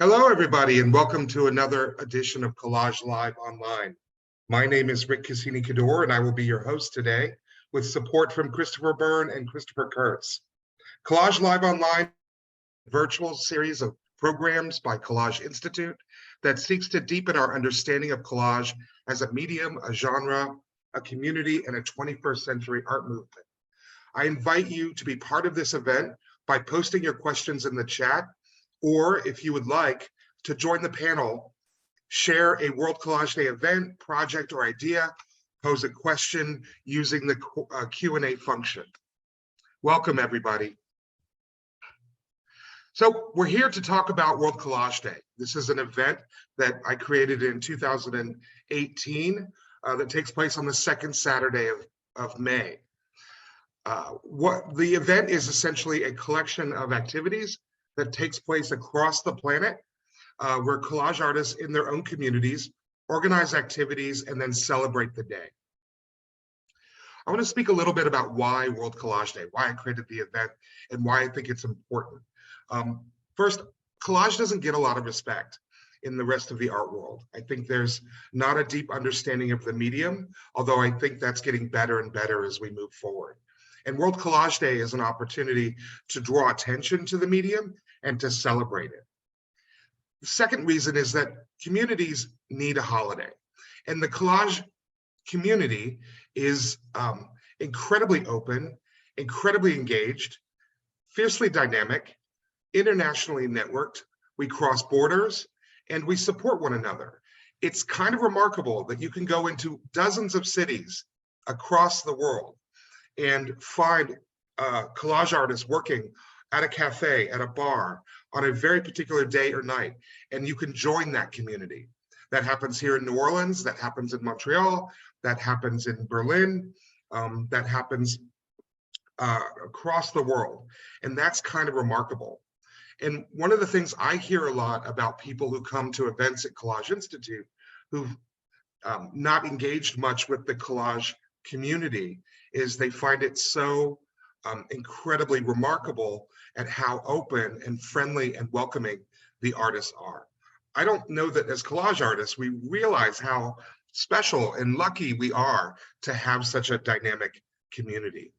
Hello, everybody, and welcome to another edition of Kolaj LIVE Online. My name is Ric Kasini Kadour, and I will be your host today with support from Christopher Byrne and Christopher Kurtz. Kolaj LIVE Online, a virtual series of programs by Collage Institute that seeks to deepen our understanding of collage as a medium, a genre, a community, and a 21st century art movement. I invite you to be part of this event by posting your questions in the chat, or if you would like to join the panel, share a World Collage Day event, project, or idea, pose a question using the Q&A function. Welcome, everybody. So we're here to talk about World Collage Day. This is an event that I created in 2018 that takes place on the second Saturday of May. What the event is essentially a collection of activities that takes place across the planet, where collage artists in their own communities organize activities and then celebrate the day. I want to speak a little bit about why World Collage Day, why I created the event, and why I think it's important. First, collage doesn't get a lot of respect in the rest of the art world. I think there's not a deep understanding of the medium, although I think that's getting better and better as we move forward. And World Collage Day is an opportunity to draw attention to the medium and to celebrate it. The second reason is that communities need a holiday. And the collage community is incredibly open, incredibly engaged, fiercely dynamic, internationally networked. We cross borders and we support one another. It's kind of remarkable that you can go into dozens of cities across the world and find collage artists working at a cafe, at a bar, on a very particular day or night, and you can join that community. That happens here in New Orleans, that happens in Montreal, that happens in Berlin, that happens across the world, and that's kind of remarkable. And one of the things I hear a lot about people who come to events at Collage Institute who've not engaged much with the collage community is they find it so incredibly remarkable at how open and friendly and welcoming the artists are. I don't know that as collage artists, we realize how special and lucky we are to have such a dynamic community.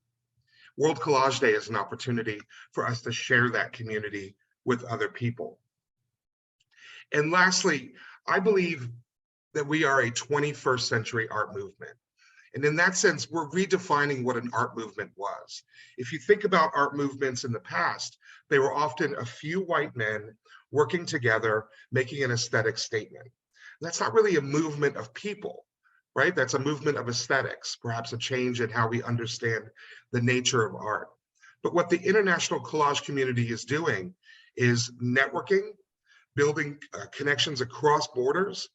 World Collage Day is an opportunity for us to share that community with other people. And lastly, I believe that we are a 21st century art movement. And in that sense, we're redefining what an art movement was. If you think about art movements in the past, they were often a few white men working together, making an aesthetic statement. That's not really a movement of people, right? That's a movement of aesthetics, perhaps a change in how we understand the nature of art. But what the international collage community is doing is networking, building connections across borders,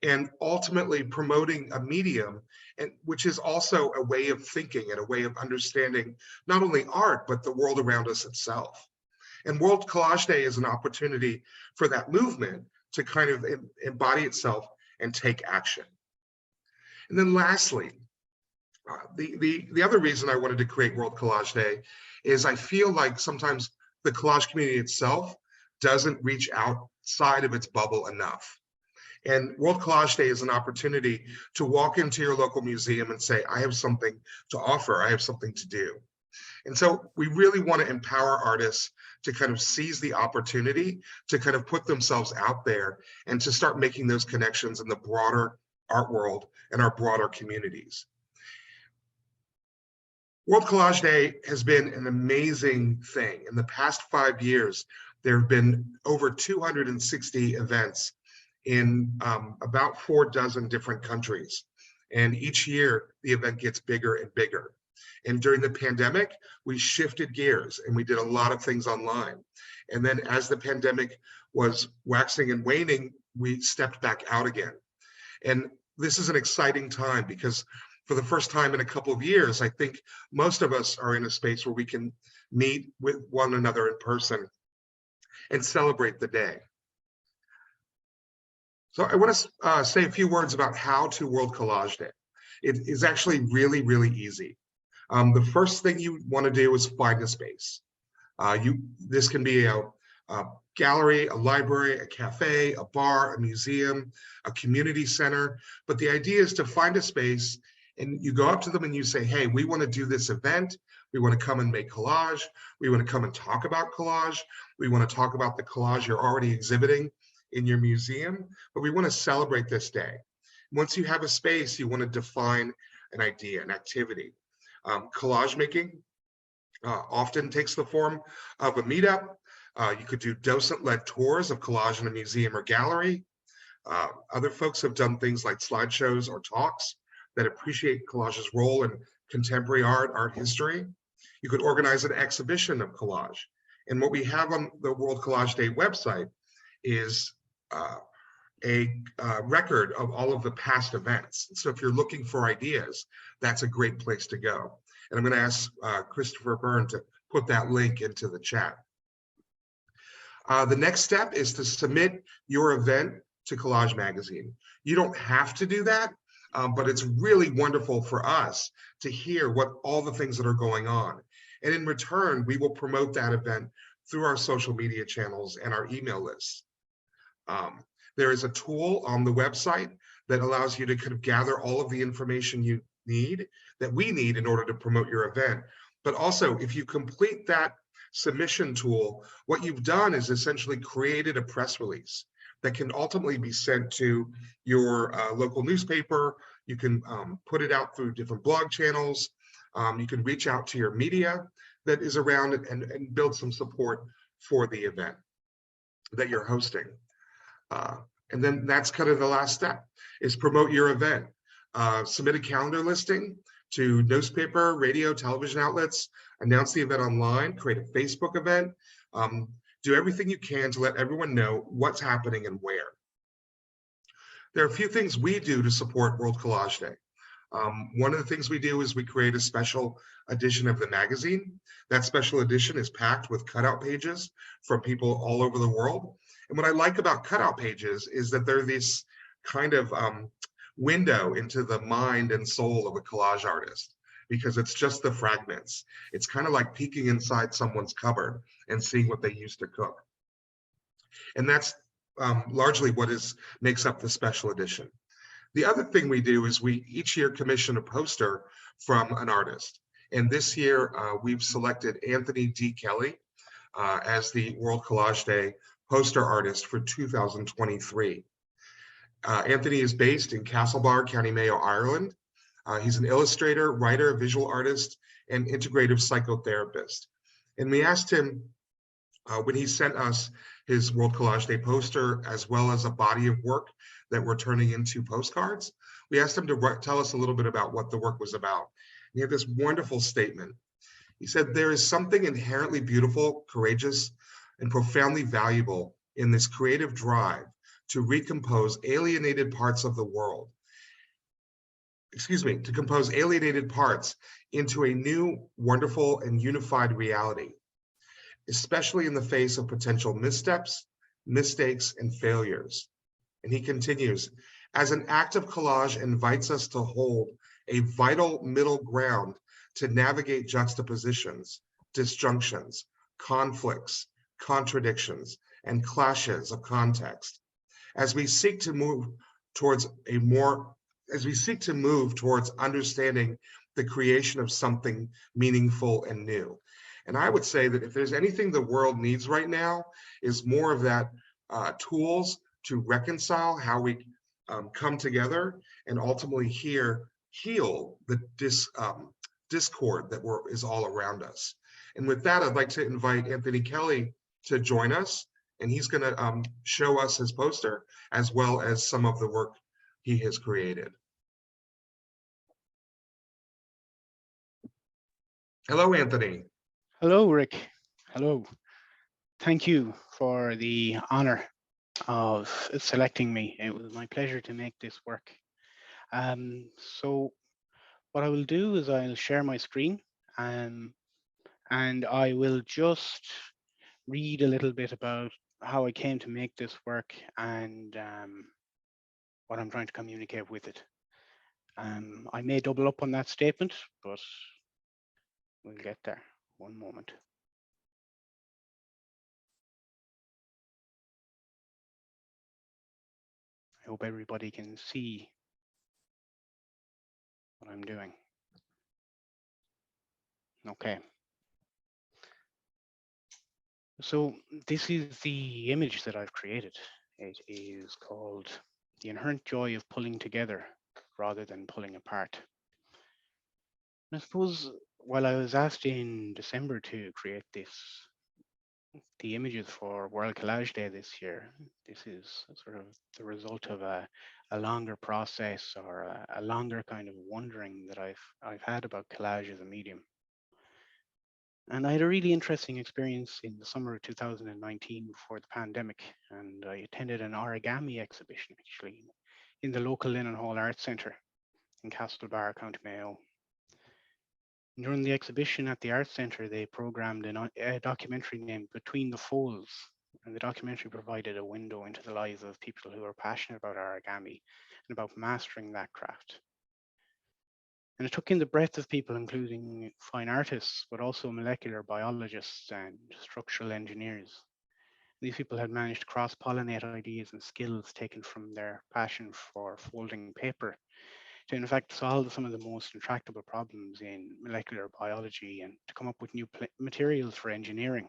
and ultimately promoting a medium, and which is also a way of thinking and a way of understanding not only art, but the world around us itself. And World Collage Day is an opportunity for that movement to kind of embody itself and take action. And then lastly, the other reason I wanted to create World Collage Day is I feel like sometimes the collage community itself doesn't reach outside of its bubble enough. And World Collage Day is an opportunity to walk into your local museum and say, I have something to offer, I have something to do. And so we really want to empower artists to kind of seize the opportunity to kind of put themselves out there and to start making those connections in the broader art world and our broader communities. World Collage Day has been an amazing thing. In the past 5 years, there have been over 260 events in about 4 dozen different countries. And each year, the event gets bigger and bigger. And during the pandemic, we shifted gears and we did a lot of things online. And then as the pandemic was waxing and waning, we stepped back out again. And this is an exciting time because for the first time in a couple of years, I think most of us are in a space where we can meet with one another in person and celebrate the day. So I want to say a few words about how to World Collage Day. It is actually really, really easy. The first thing you want to do is find a space. This can be a a gallery, a library, a cafe, a bar, a museum, a community center. But the idea is to find a space and you go up to them and you say, hey, we want to do this event. We want to come and make collage. We want to come and talk about collage. We want to talk about the collage you're already exhibiting in your museum, but we want to celebrate this day. Once you have a space, you want to define an idea, an activity. Collage making often takes the form of a meetup. You could do docent-led tours of collage in a museum or gallery. Other folks have done things like slideshows or talks that appreciate collage's role in contemporary art history. You could organize an exhibition of collage. And what we have on the World Collage Day website is a record of all of the past events. So if you're looking for ideas, that's a great place to go. And I'm going to ask Christopher Byrne to put that link into the chat. The next step is to submit your event to Collage Magazine. You don't have to do that, but it's really wonderful for us to hear what all the things that are going on. And in return, we will promote that event through our social media channels and our email lists. There is a tool on the website that allows you to kind of gather all of the information you need, that we need in order to promote your event. But also, if you complete that submission tool, what you've done is essentially created a press release that can ultimately be sent to your local newspaper. You can put it out through different blog channels. You can reach out to your media that is around and build some support for the event that you're hosting. And then that's kind of the last step, is promote your event. Submit a calendar listing to newspaper, radio, television outlets, announce the event online, create a Facebook event, do everything you can to let everyone know what's happening and where. There are a few things we do to support World Collage Day. One of the things we do is we create a special edition of the magazine. That special edition is packed with cutout pages from people all over the world. And what I like about cutout pages is that they're this kind of window into the mind and soul of a collage artist, because it's just the fragments. It's kind of like peeking inside someone's cupboard and seeing what they used to cook. And that's largely what makes up the special edition. The other thing we do is we each year commission a poster from an artist. And this year we've selected Anthony D. Kelly as the World Collage Day poster artist for 2023. Anthony is based in Castlebar, County Mayo, Ireland. He's an illustrator, writer, visual artist, and integrative psychotherapist. And we asked him, when he sent us his World Collage Day poster, as well as a body of work that we're turning into postcards, we asked him to tell us a little bit about what the work was about. And he had this wonderful statement. He said, "There is something inherently beautiful, courageous, and profoundly valuable in this creative drive to recompose alienated parts of the world. To compose alienated parts into a new, wonderful, and unified reality, especially in the face of potential missteps, mistakes, and failures." And he continues, "As an act of collage invites us to hold a vital middle ground to navigate juxtapositions, disjunctions, conflicts, contradictions, and clashes of context, as we seek to move towards understanding the creation of something meaningful and new." And I would say that if there's anything the world needs right now, is more of that tools to reconcile how we come together and ultimately heal the discord that is all around us. And with that, I'd like to invite Anthony Kelly to join us, and he's going to show us his poster as well as some of the work he has created. Hello, Anthony. Hello, Rick. Hello. Thank you for the honor of selecting me. It was my pleasure to make this work. So what I will do is I'll share my screen and I will just read a little bit about how I came to make this work and what I'm trying to communicate with it. I may double up on that statement, but we'll get there. One moment. I hope everybody can see what I'm doing. Okay. So this is the image that I've created. It is called The Inherent Joy of Pulling Together Rather Than Pulling Apart. And I suppose while I was asked in December to create the images for World Collage Day this year, this is sort of the result of a longer process or a longer kind of wondering that I've had about collage as a medium. And I had a really interesting experience in the summer of 2019 before the pandemic, and I attended an origami exhibition actually in the local Linen Hall Arts Centre in Castlebar, County Mayo. During the exhibition at the Arts Centre, they programmed a documentary named Between the Folds, and the documentary provided a window into the lives of people who are passionate about origami and about mastering that craft. And it took in the breadth of people, including fine artists, but also molecular biologists and structural engineers. These people had managed to cross pollinate ideas and skills taken from their passion for folding paper to, in fact, solve some of the most intractable problems in molecular biology and to come up with new materials for engineering.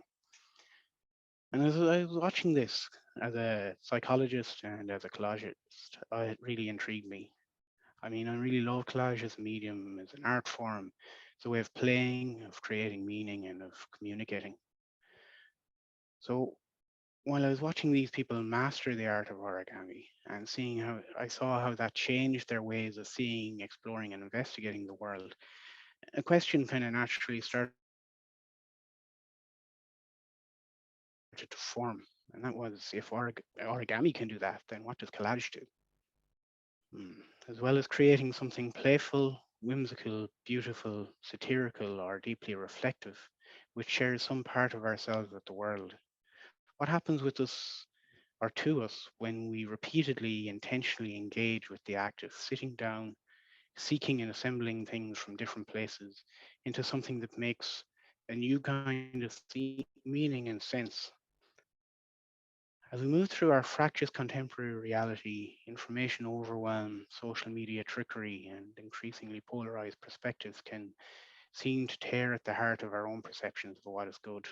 And as I was watching this as a psychologist and as a collagist, it really intrigued me. I mean, I really love collage as a medium, as an art form. It's a way of playing, of creating meaning, and of communicating. So while I was watching these people master the art of origami and seeing how I saw how that changed their ways of seeing, exploring, and investigating the world, a question kind of naturally started to form. And that was, if origami can do that, then what does collage do? As well as creating something playful, whimsical, beautiful, satirical, or deeply reflective, which shares some part of ourselves with the world. What happens with us or to us when we repeatedly, intentionally engage with the act of sitting down, seeking and assembling things from different places into something that makes a new kind of meaning and sense? As we move through our fractious contemporary reality, information overwhelm, social media trickery, and increasingly polarized perspectives can seem to tear at the heart of our own perceptions of what is good.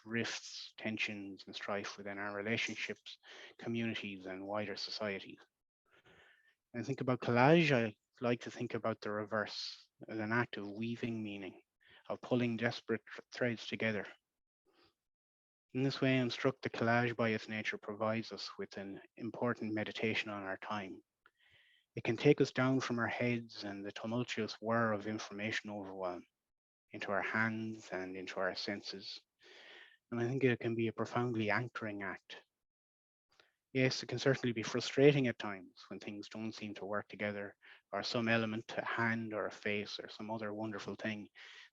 Rifts, tensions, and strife within our relationships, communities, and wider society. When I think about collage, I like to think about the reverse as an act of weaving meaning, of pulling desperate threads together. In this way, I'm struck that collage by its nature provides us with an important meditation on our time. It can take us down from our heads and the tumultuous whir of information overwhelm into our hands and into our senses. And I think it can be a profoundly anchoring act. Yes, it can certainly be frustrating at times when things don't seem to work together, or some element, a hand or a face or some other wonderful thing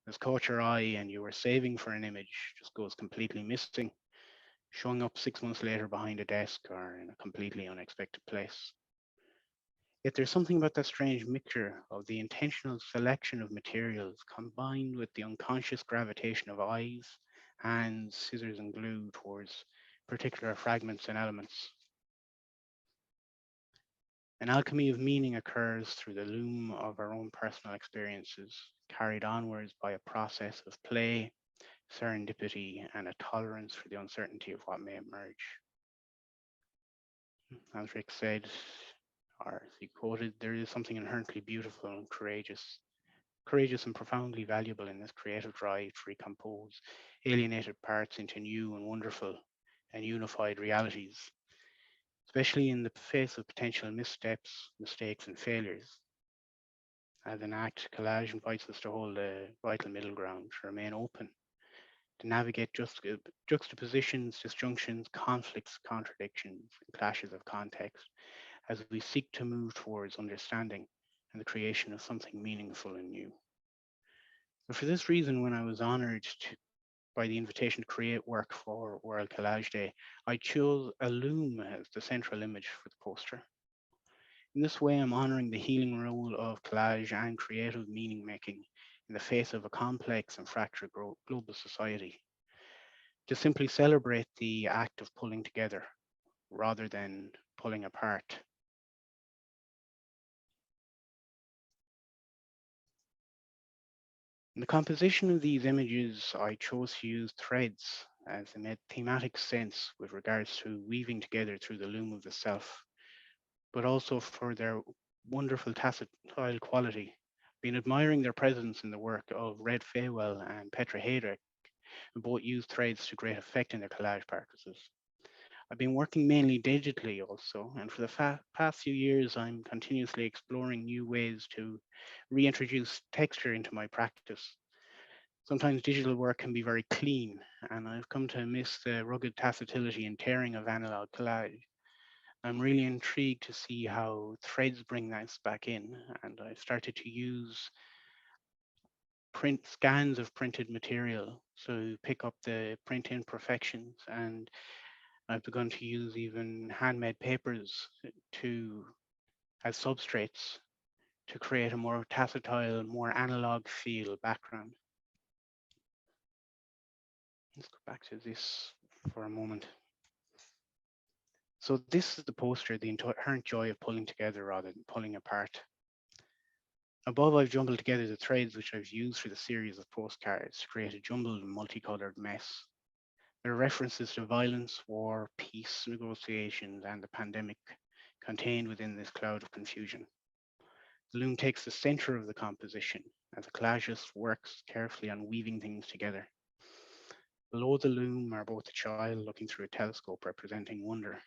that's caught your eye and you were saving for an image just goes completely missing, showing up 6 months later behind a desk or in a completely unexpected place. Yet there's something about that strange mixture of the intentional selection of materials combined with the unconscious gravitation of eyes, hands, scissors, and glue towards particular fragments and elements. An alchemy of meaning occurs through the loom of our own personal experiences, carried onwards by a process of play, serendipity, and a tolerance for the uncertainty of what may emerge. As Rick said, or as he quoted, there is something inherently beautiful and courageous and profoundly valuable in this creative drive to recompose alienated parts into new and wonderful and unified realities, especially in the face of potential missteps, mistakes, and failures. As an act, collage invites us to hold a vital middle ground, to remain open, to navigate juxtapositions, disjunctions, conflicts, contradictions, and clashes of context as we seek to move towards understanding and the creation of something meaningful and new. But for this reason, when I was honored by the invitation to create work for World Collage Day, I chose a loom as the central image for the poster. In this way, I'm honoring the healing role of collage and creative meaning making in the face of a complex and fractured global society. to simply celebrate the act of pulling together rather than pulling apart. In the composition of these images, I chose to use threads as they made thematic sense with regards to weaving together through the loom of the self, but also for their wonderful tactile quality. Been admiring their presence in the work of Red Faywell and Petra Hayek, who both use threads to great effect in their collage practices. I've been working mainly digitally also, and for the past few years, I'm continuously exploring new ways to reintroduce texture into my practice. Sometimes digital work can be very clean, and I've come to miss the rugged tactility and tearing of analog collage. I'm really intrigued to see how threads bring this back in, and I've started to use print scans of printed material so pick up the print imperfections, and I've begun to use even handmade papers to as substrates to create a more tactile, more analog feel background. Let's go back to this for a moment. So this is the poster, the inherent joy of pulling together rather than pulling apart. Above, I've jumbled together the threads which I've used for the series of postcards to create a jumbled and multicolored mess. There are references to violence, war, peace, negotiations, and the pandemic contained within this cloud of confusion. The loom takes the center of the composition as the collagist works carefully on weaving things together. Below the loom are both a child looking through a telescope representing wonder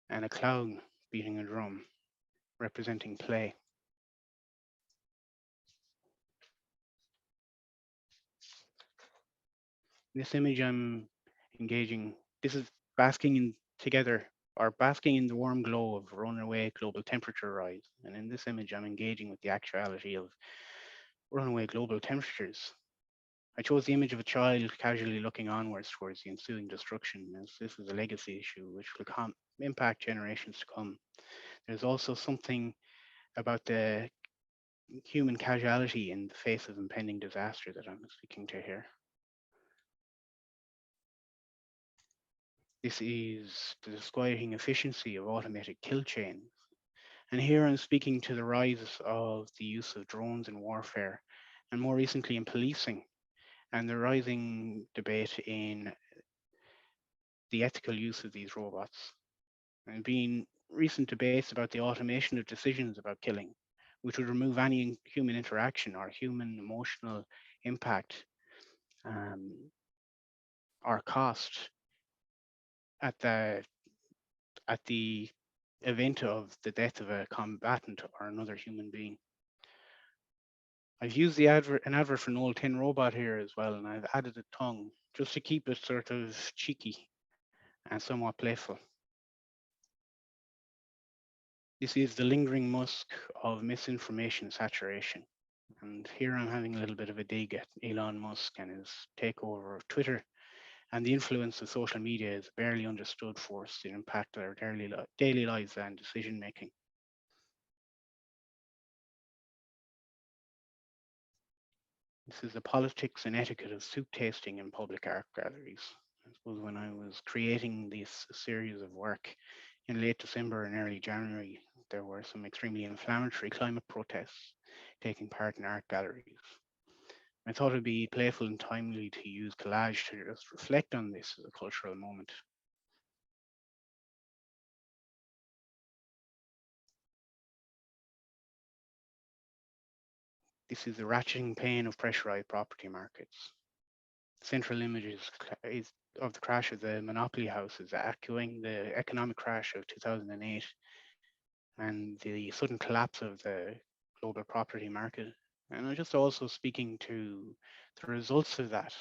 and a clown beating a drum representing play. In this image, I'm engaging, this is basking in together or basking in the warm glow of runaway global temperature rise. And in this image, I'm engaging with the actuality of runaway global temperatures. I chose the image of a child casually looking onwards towards the ensuing destruction, as this is a legacy issue which will impact generations to come. There's also something about the human casualty in the face of impending disaster that I'm speaking to here. This is the disquieting efficiency of automated kill chains. And here I'm speaking to the rise of the use of drones in warfare, and more recently in policing, and the rising debate in the ethical use of these robots. And been recent debates about the automation of decisions about killing, which would remove any human interaction or human emotional impact or cost at the event of the death of a combatant or another human being. I've used an advert for an old tin robot here as well, and I've added a tongue just to keep it sort of cheeky and somewhat playful. This is the lingering musk of misinformation saturation. And here I'm having a little bit of a dig at Elon Musk and his takeover of Twitter, and the influence of social media is a barely understood force to impact our daily lives and decision making. This is the politics and etiquette of soup tasting in public art galleries. I suppose when I was creating this series of work in late December and early January, there were some extremely inflammatory climate protests taking part in art galleries. I thought it'd be playful and timely to use collage to just reflect on this as a cultural moment. This is the ratcheting pain of pressurized property markets. Central image is of the crash of the monopoly houses, echoing the economic crash of 2008 and the sudden collapse of the global property market. And I'm just also speaking to the results of that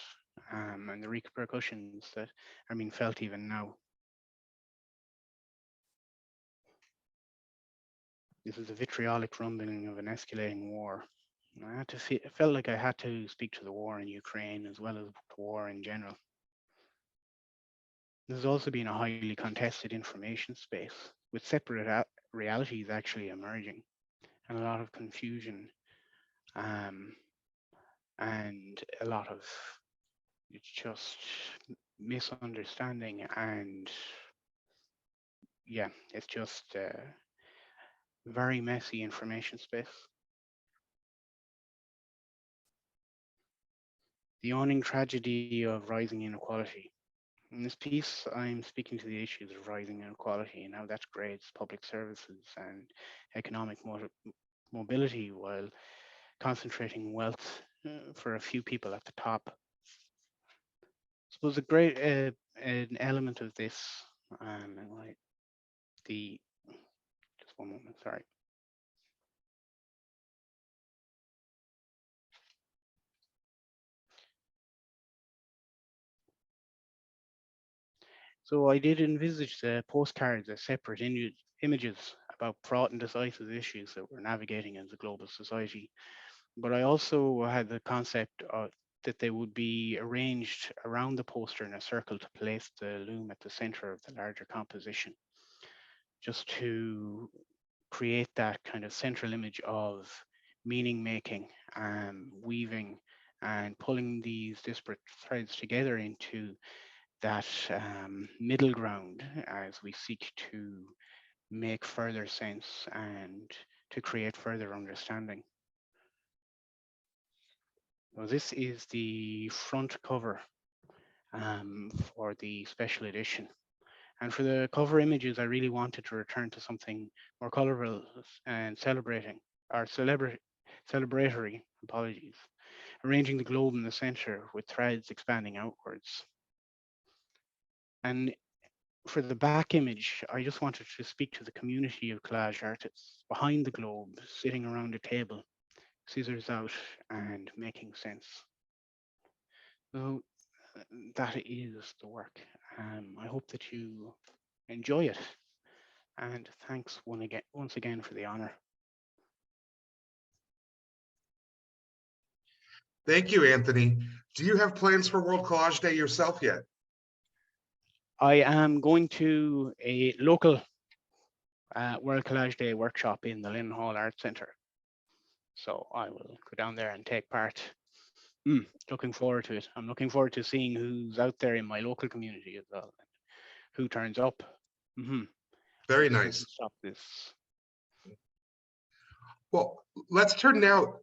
and the repercussions that are being felt even now. This is a vitriolic rumbling of an escalating war. I felt like I had to speak to the war in Ukraine as well as the war in general. There's also been a highly contested information space with separate realities actually emerging and a lot of confusion and a lot of it's just misunderstanding, and yeah, it's just very messy information space. The owning tragedy of rising inequality. In this piece, I'm speaking to the issues of rising inequality and how that degrades public services and economic mobility while concentrating wealth for a few people at the top. I suppose a great an element of this, like the just one moment, sorry. So I did envisage the postcards as separate images about fraught and decisive issues that we're navigating as a global society. But I also had the concept of that they would be arranged around the poster in a circle to place the loom at the center of the larger composition, just to create that kind of central image of meaning making, weaving, and pulling these disparate threads together into that middle ground as we seek to make further sense and to create further understanding. Well, this is the front cover for the special edition. And for the cover images, I really wanted to return to something more colorful and celebratory, apologies, arranging the globe in the center with threads expanding outwards. And for the back image, I just wanted to speak to the community of collage artists behind the globe, sitting around a table, scissors out and making sense. So that is the work. I hope that you enjoy it. And thanks once again for the honor. Thank you, Anthony. Do you have plans for World Collage Day yourself yet? I am going to a local World Collage Day workshop in the Lynn Hall Arts Centre. So I will go down there and take part. Looking forward to it. I'm looking forward to seeing who's out there in my local community as well, who turns up. Very nice. Stop this. Well, let's turn now.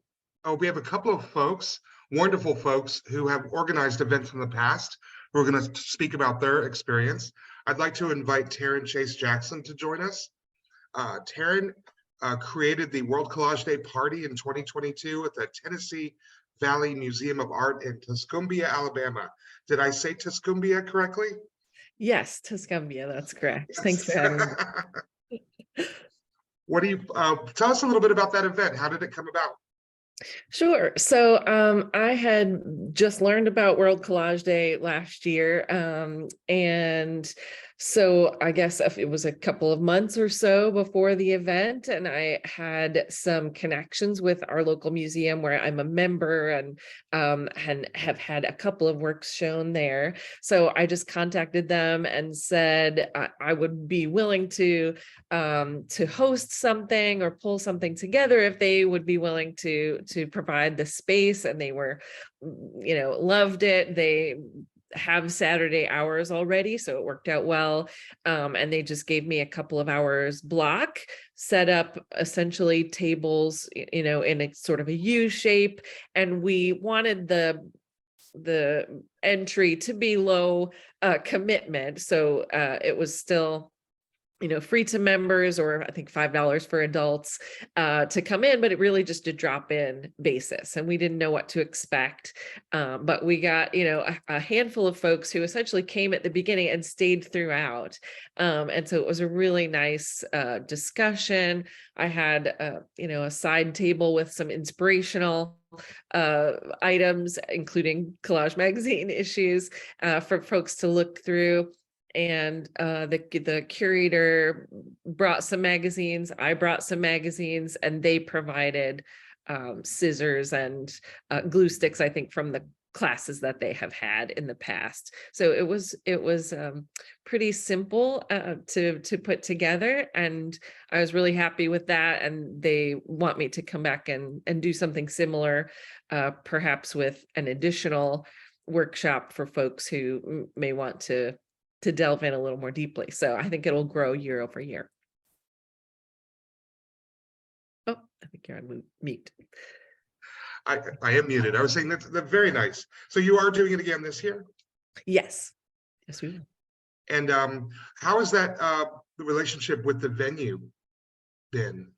We have a couple of folks, wonderful folks, who have organized events in the past, who are going to speak about their experience. I'd like to invite Taryn Chase Jackson to join us. Taryn created the World Collage Day party in 2022 at the Tennessee Valley Museum of Art in Tuscumbia, Alabama. Did I say Tuscumbia correctly? Yes, Tuscumbia, that's correct. Yes. Thanks for having me. What do you tell us a little bit about that event? How did it come about? Sure. So I had just learned about World Collage Day last year. And so I guess if it was a couple of months or so before the event, and I had some connections with our local museum where I'm a member and have had a couple of works shown there. So I just contacted them and said I would be willing to host something or pull something together if they would be willing to provide the space. And they were, loved it. They have Saturday hours already, so it worked out well. And they just gave me a couple of hours block, set up essentially tables, in a sort of a U shape. And we wanted the entry to be low commitment. So it was still free to members, or I think $5 for adults to come in, but it really just a drop-in basis. And we didn't know what to expect. But we got, a handful of folks who essentially came at the beginning and stayed throughout. And so it was a really nice discussion. I had, a side table with some inspirational items, including Collage magazine issues for folks to look through. And the curator brought some magazines, I brought some magazines, and they provided scissors and glue sticks, I think, from the classes that they have had in the past. So it was pretty simple to put together, and I was really happy with that. And they want me to come back and do something similar, perhaps with an additional workshop for folks who may want to delve in a little more deeply. So I think it'll grow year over year. Oh, I think you're on mute. I am muted. I was saying that's very nice. So you are doing it again this year? Yes. Yes, we will. And how is that the relationship with the venue been?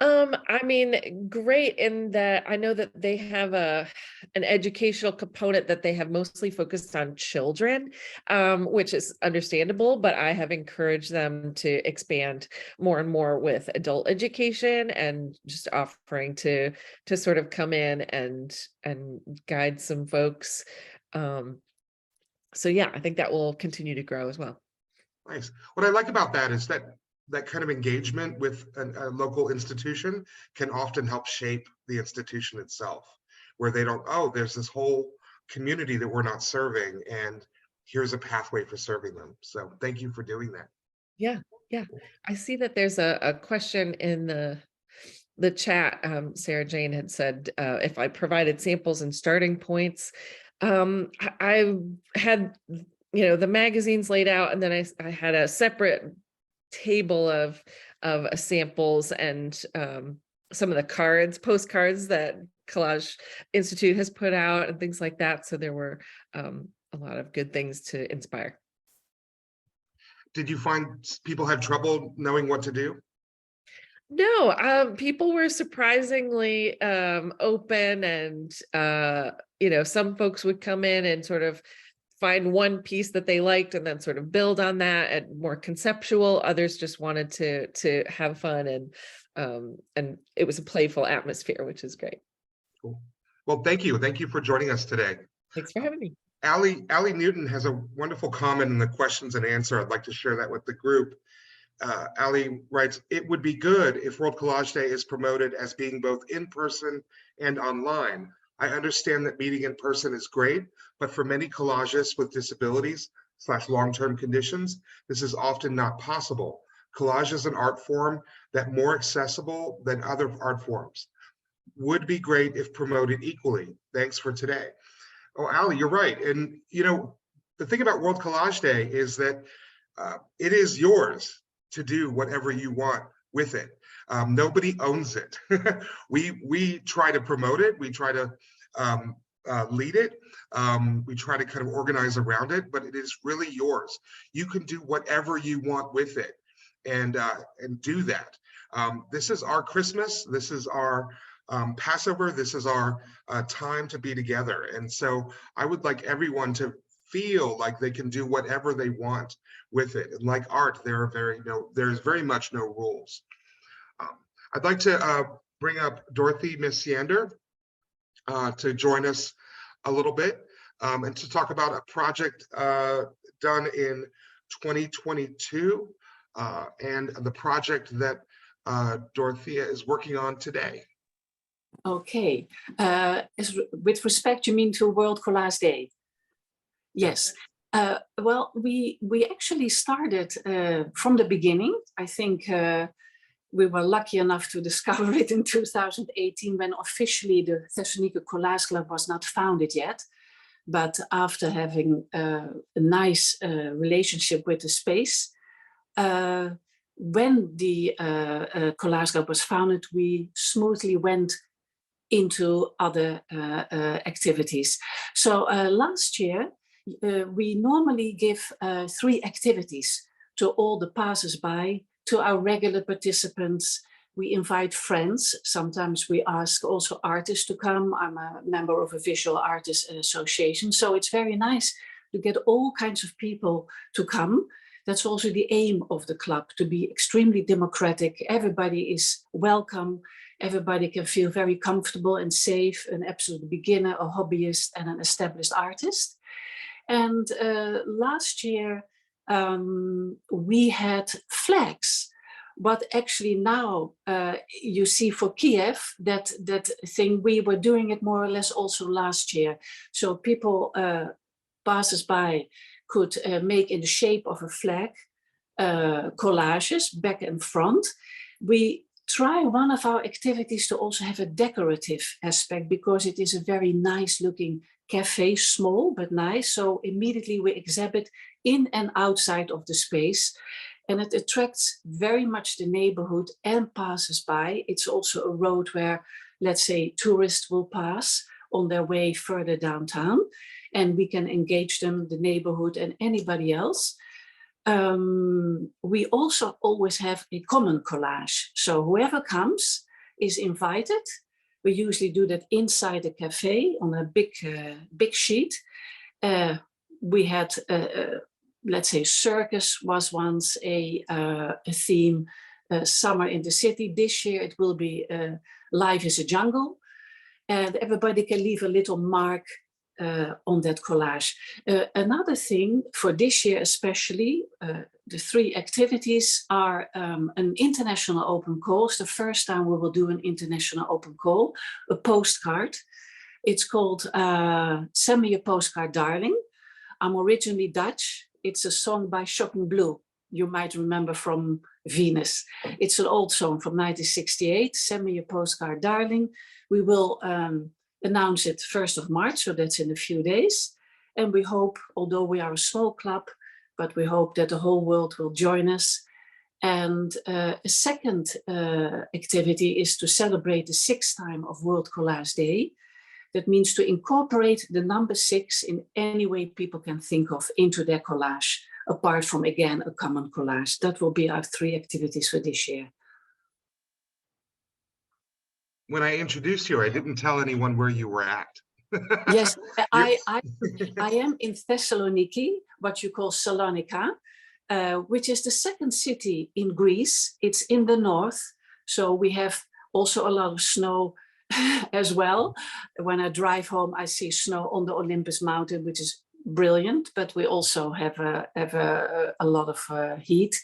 I mean, great in that I know that they have an educational component that they have mostly focused on children, which is understandable, but I have encouraged them to expand more and more with adult education and just offering to sort of come in and guide some folks. So yeah, I think that will continue to grow as well. Nice. What I like about that is that kind of engagement with a local institution can often help shape the institution itself, where they don't, oh, there's this whole community that we're not serving, and here's a pathway for serving them. So thank you for doing that. Yeah, yeah. I see that there's a question in the chat. Sarah Jane had said, if I provided samples and starting points. I had, the magazines laid out, and then I had a separate table of samples and some of the postcards that Collage Institute has put out and things like that. So there were a lot of good things to inspire. Did you find people had trouble knowing what to do? No, people were surprisingly open, and some folks would come in and sort of find one piece that they liked and then sort of build on that, and more conceptual. Others just wanted to have fun, and it was a playful atmosphere, which is great. Cool. Well, thank you for joining us today. Thanks for having me. Allie Newton has a wonderful comment in the questions and answer. I'd like to share that with the group. Allie writes, it would be good if World Collage Day is promoted as being both in person and online. I understand that meeting in person is great, but for many collagists with disabilities / long-term conditions, this is often not possible. Collage is an art form that more accessible than other art forms. Would be great if promoted equally. Thanks for today. Oh, Allie, you're right. And the thing about World Collage Day is that it is yours to do whatever you want with it. Nobody owns it. We try to promote it. We try to lead it. We try to kind of organize around it, but it is really yours. You can do whatever you want with it, and do that. This is our Christmas. This is our Passover. This is our time to be together. And so I would like everyone to feel like they can do whatever they want with it. And like art, there's very much no rules. I'd like to bring up Dorothy Messiander to join us a little bit and to talk about a project done in 2022 and the project that Dorothea is working on today. Okay, with respect, you mean to World Collage Day? Yes. Well, we actually started from the beginning. I think we were lucky enough to discover it in 2018 when officially the Thessaloniki Collage Club was not founded yet. But after having a nice relationship with the space, when the Collage Club was founded, we smoothly went into other activities. So last year, we normally give 3 activities to all the passers-by, to our regular participants. We invite friends. Sometimes we ask also artists to come. I'm a member of a visual artists association. So it's very nice to get all kinds of people to come. That's also the aim of the club, to be extremely democratic. Everybody is welcome. Everybody can feel very comfortable and safe, an absolute beginner, a hobbyist, and an established artist. And last year, we had flags, but actually now you see for Kiev, that thing, we were doing it more or less also last year. So people, passers-by, could make in the shape of a flag collages back and front. We try one of our activities to also have a decorative aspect, because it is a very nice looking cafe, small but nice. So immediately we exhibit in and outside of the space. And it attracts very much the neighborhood and passers-by. It's also a road where, let's say, tourists will pass on their way further downtown, and we can engage them, the neighborhood and anybody else. We also always have a common collage. So whoever comes is invited. We usually do that inside the cafe on a big sheet. We had, let's say, circus was once a theme, summer in the city. This year it will be Life is a Jungle. And everybody can leave a little mark on that collage. Another thing for this year especially, the 3 activities are an international open call. It's the first time we will do an international open call, a postcard. It's called Send Me a Postcard, Darling. I'm originally Dutch. It's a song by Shocking Blue. You might remember from Venus. It's an old song from 1968, Send Me a Postcard, Darling. We will announce it 1st of March, so that's in a few days. And we hope, although we are a small club, but we hope that the whole world will join us. And a second activity is to celebrate the 6th time of World Collage Day. That means to incorporate the number 6 in any way people can think of into their collage, apart from, again, a common collage. That will be our 3 activities for this year. When I introduced you, I didn't tell anyone where you were at. Yes, I am in Thessaloniki, what you call Salonika, which is the 2nd city in Greece. It's in the north, so we have also a lot of snow as well. When I drive home, I see snow on the Olympus mountain, which is brilliant, but we also have a lot of heat.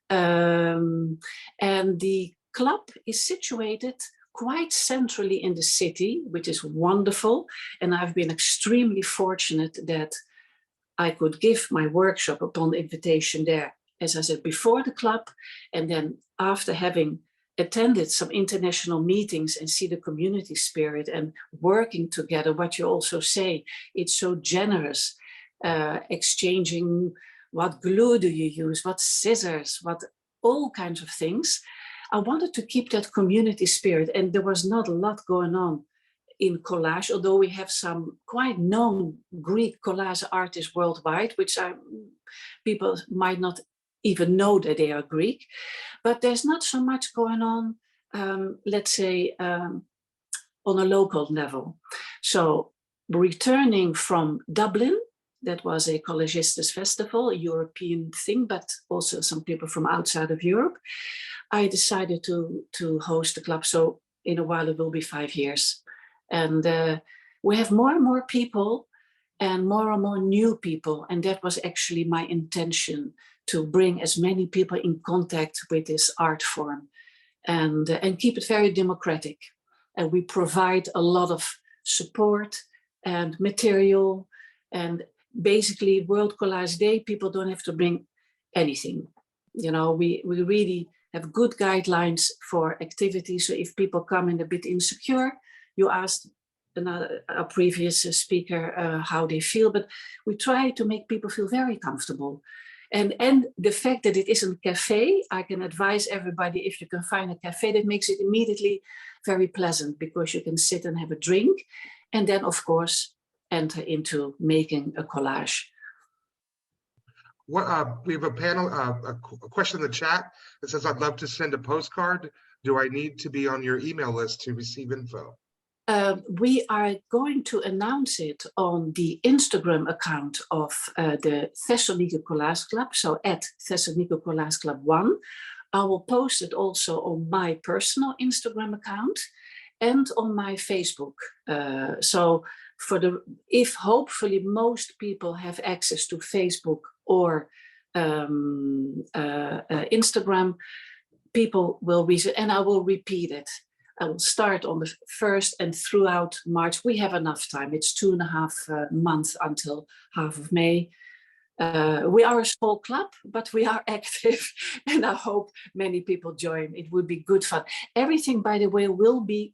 And the club is situated quite centrally in the city, which is wonderful. And I've been extremely fortunate that I could give my workshop upon invitation there, as I said, before the club. And then after having attended some international meetings and see the community spirit and working together, what you also say, it's so generous, exchanging what glue do you use, what scissors, what all kinds of things. I wanted to keep that community spirit, and there was not a lot going on in collage, although we have some quite known Greek collage artists worldwide, which people might not even know that they are Greek, but there's not so much going on, let's say, on a local level. So returning from Dublin, that was a Collagistas festival, a European thing, but also some people from outside of Europe, I decided to host the club. So in a while, it will be 5 years. And we have more and more people and more new people. And that was actually my intention, to bring as many people in contact with this art form and keep it very democratic. And we provide a lot of support and material. And basically, World Collage Day, people don't have to bring anything. You know, we really have good guidelines for activities. So if people come in a bit insecure, you asked a previous speaker how they feel, but we try to make people feel very comfortable. And the fact that it isn't a cafe, I can advise everybody, if you can find a cafe, that makes it immediately very pleasant, because you can sit and have a drink and then, of course, enter into making a collage. We have a panel, a question in the chat that says, I'd love to send a postcard. Do I need to be on your email list to receive info? We are going to announce it on the Instagram account of the Thessaloniki Collage Club, so at Thessaloniki Collage Club 1. I will post it also on my personal Instagram account and on my Facebook. So if hopefully most people have access to Facebook or Instagram, people will visit, and I will repeat it. I will start on the 1st and throughout March. We have enough time. It's 2.5 months until half of May. We are a small club, but we are active, and I hope many people join. It would be good fun. Everything, by the way, will be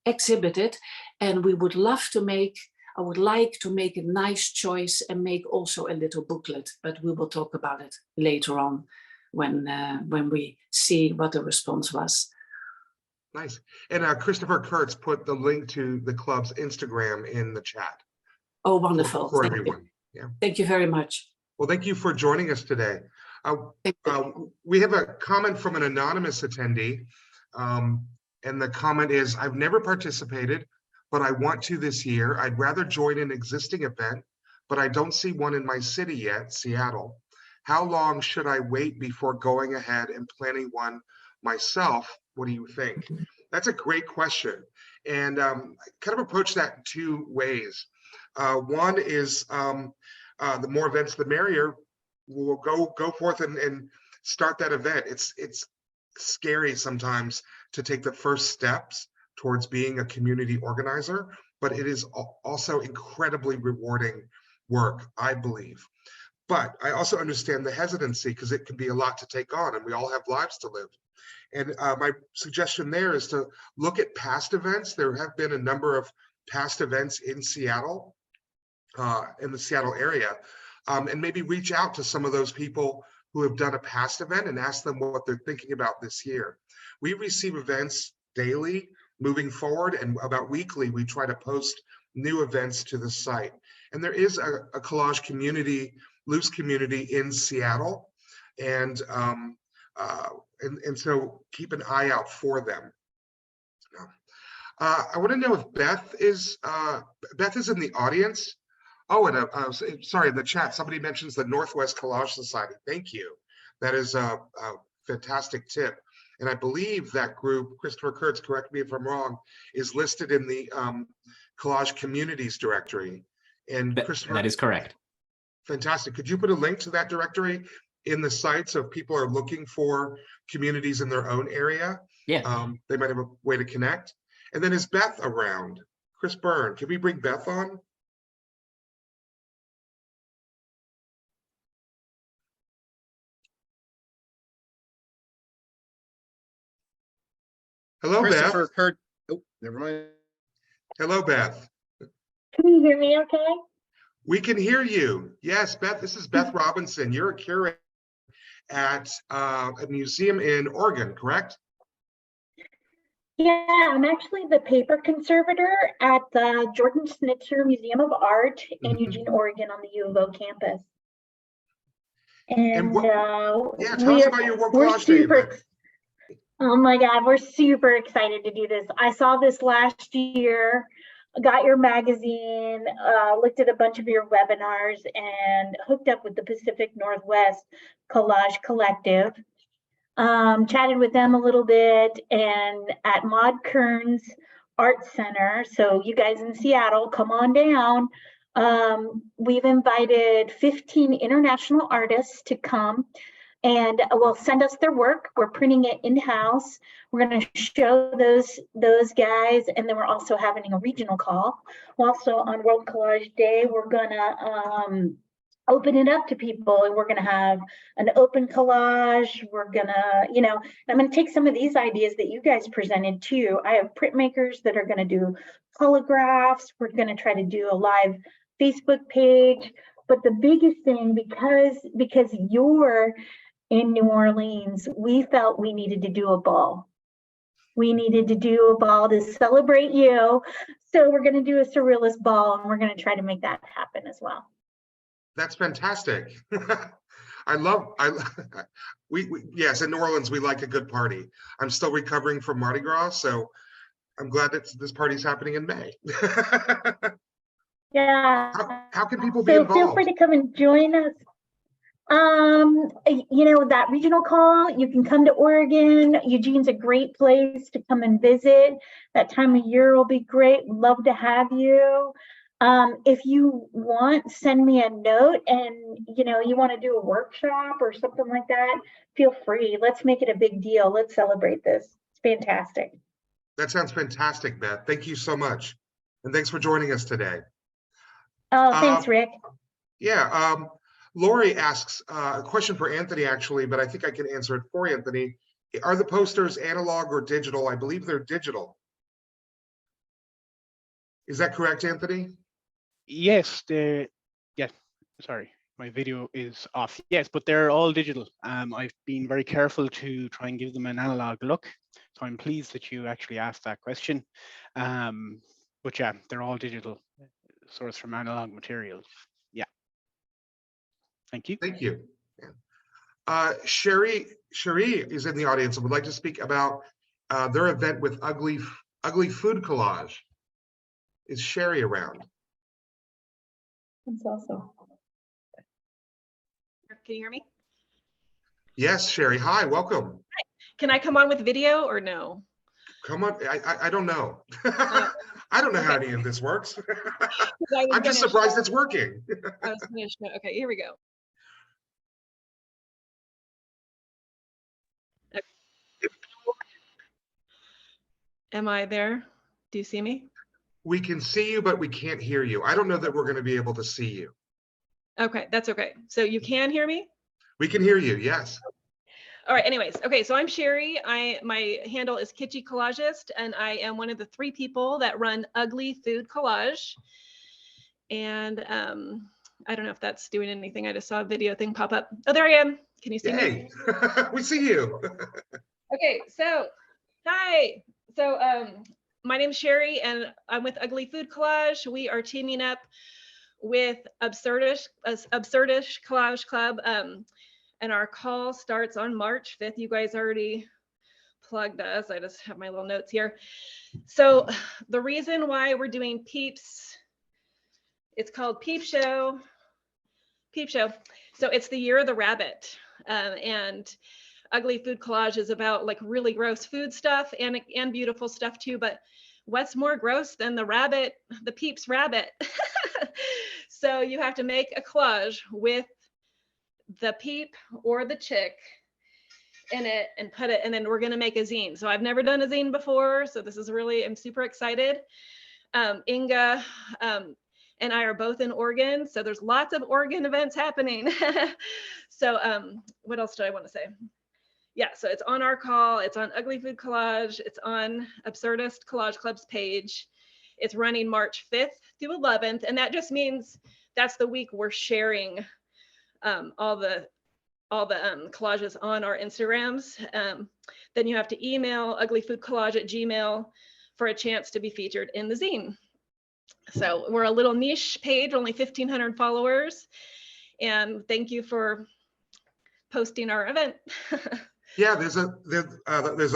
exhibited, and we would love to make I would like to make a nice choice and make also a little booklet, but we will talk about it later on when we see what the response was. Nice. And Christopher Kurtz put the link to the club's Instagram in the chat. Oh, wonderful. For everyone. Yeah. Thank you very much. Well, thank you for joining us today. We have a comment from an anonymous attendee. And the comment is, I've never participated, but I want to this year. I'd rather join an existing event, but I don't see one in my city yet, Seattle. How long should I wait before going ahead and planning one myself? What do you think? That's a great question. And kind of approach that in two ways. One is the more events, the merrier. We'll go forth and start that event. It's scary sometimes to take the first steps towards being a community organizer, but it is also incredibly rewarding work, I believe. But I also understand the hesitancy because it can be a lot to take on and we all have lives to live. And my suggestion there is to look at past events. There have been a number of past events in Seattle, in the Seattle area, and maybe reach out to some of those people who have done a past event and ask them what they're thinking about this year. We receive events daily moving forward, and about weekly, we try to post new events to the site. And there is a collage community, loose community in Seattle, and so keep an eye out for them. I want to know if Beth is in the audience. Oh, and sorry, in the chat, somebody mentions the Northwest Collage Society. Thank you. That is a fantastic tip. And I believe that group, Christopher Kurtz, correct me if I'm wrong, is listed in the Collage Communities directory. And Christopher, that is correct. Fantastic. Could you put a link to that directory in the site so if people are looking for communities in their own area? Yeah. They might have a way to connect. And then is Beth around? Chris Byrne, can we bring Beth on? Hello, Christopher Beth. Kurt. Oh, never mind. Hello, Beth. Can you hear me okay? We can hear you. Yes, Beth, this is Beth Robinson. You're a curator at a museum in Oregon, correct? Yeah, I'm actually the paper conservator at the Jordan Schnitzer Museum of Art in Eugene, Oregon on the U of O campus. And yeah, tell us about your World Collage Day event. Oh my God, we're super excited to do this. I saw this last year, got your magazine, looked at a bunch of your webinars, and hooked up with the Pacific Northwest Collage Collective. Chatted with them a little bit, and at Maud Kearns Art Center, so you guys in Seattle, come on down. We've invited 15 international artists to come and will send us their work. We're printing it in-house. We're going to show those guys, and then we're also having a regional call. Also on World Collage Day, we're going to open it up to people, and we're going to have an open collage. We're going to, I'm going to take some of these ideas that you guys presented too. I have printmakers that are going to do collagraphs. We're going to try to do a live Facebook page. But the biggest thing, because you're in New Orleans, we felt we needed to do a ball. We needed to do a ball to celebrate you. So we're going to do a surrealist ball, and we're going to try to make that happen as well. That's fantastic. Yes, in New Orleans, we like a good party. I'm still recovering from Mardi Gras, so I'm glad that this party's happening in May. Yeah. How can people be involved? Feel free to come and join us. That regional call, you can come to Oregon. Eugene's a great place to come and visit. That time of year will be great. Love to have you. If you want, send me a note, and you want to do a workshop or something like that, feel free. Let's make it a big deal. Let's celebrate this. It's fantastic. That sounds fantastic, Beth. Thank you so much. And thanks for joining us today. Oh, thanks, Rick. Yeah, Lori asks a question for Anthony, actually, but I think I can answer it for Anthony. Are the posters analog or digital? I believe they're digital. Is that correct, Anthony? Yes, yeah, sorry, my video is off. Yes, but they're all digital. I've been very careful to try and give them an analog look. So I'm pleased that you actually asked that question. But yeah, they're all digital, sourced from analog materials. Yeah. Thank you. Thank you. Sherry is in the audience and would like to speak about their event with Ugly Food Collage. Is Sherry around? It's also. Can you hear me? Yes, Sherry. Hi, welcome. Can I come on with video or no? Come on. I don't know. I don't know how any of this works. I'm just surprised it's working. I was gonna show. Okay, here we go. Am I there? Do you see me? We can see you, but we can't hear you. I don't know that we're going to be able to see you. Okay, that's okay. So you can hear me? We can hear you, yes. All right, anyways. Okay, so I'm Sherry. My handle is Kitschy Collagist, and I am one of the 3 people that run Ugly Food Collage. And I don't know if that's doing anything. I just saw a video thing pop up. Oh, there I am. Can you see me? Hey, we see you. Okay, so hi. So my name's Sherry and I'm with Ugly Food Collage. We are teaming up with Absurdish Collage Club. And our call starts on March 5th. You guys already plugged us. I just have my little notes here. So the reason why we're doing Peeps, it's called Peep Show. So it's the year of the rabbit. And Ugly Food Collage is about like really gross food stuff and beautiful stuff too. But what's more gross than the rabbit, the Peeps rabbit? So you have to make a collage with the peep or the chick in it and put it, and then we're gonna make a zine. So I've never done a zine before, so this is really, I'm super excited. Inga and I are both in Oregon, so there's lots of Oregon events happening. So what else do I want to say? Yeah, so it's on our call, it's on Ugly Food Collage, it's on Absurdist Collage Club's page. It's running March 5th through 11th, and that just means that's the week we're sharing all the collages on our Instagrams. Then you have to email uglyfoodcollage@gmail.com for a chance to be featured in the zine. So we're a little niche page, only 1,500 followers. And thank you for posting our event. Yeah, there's a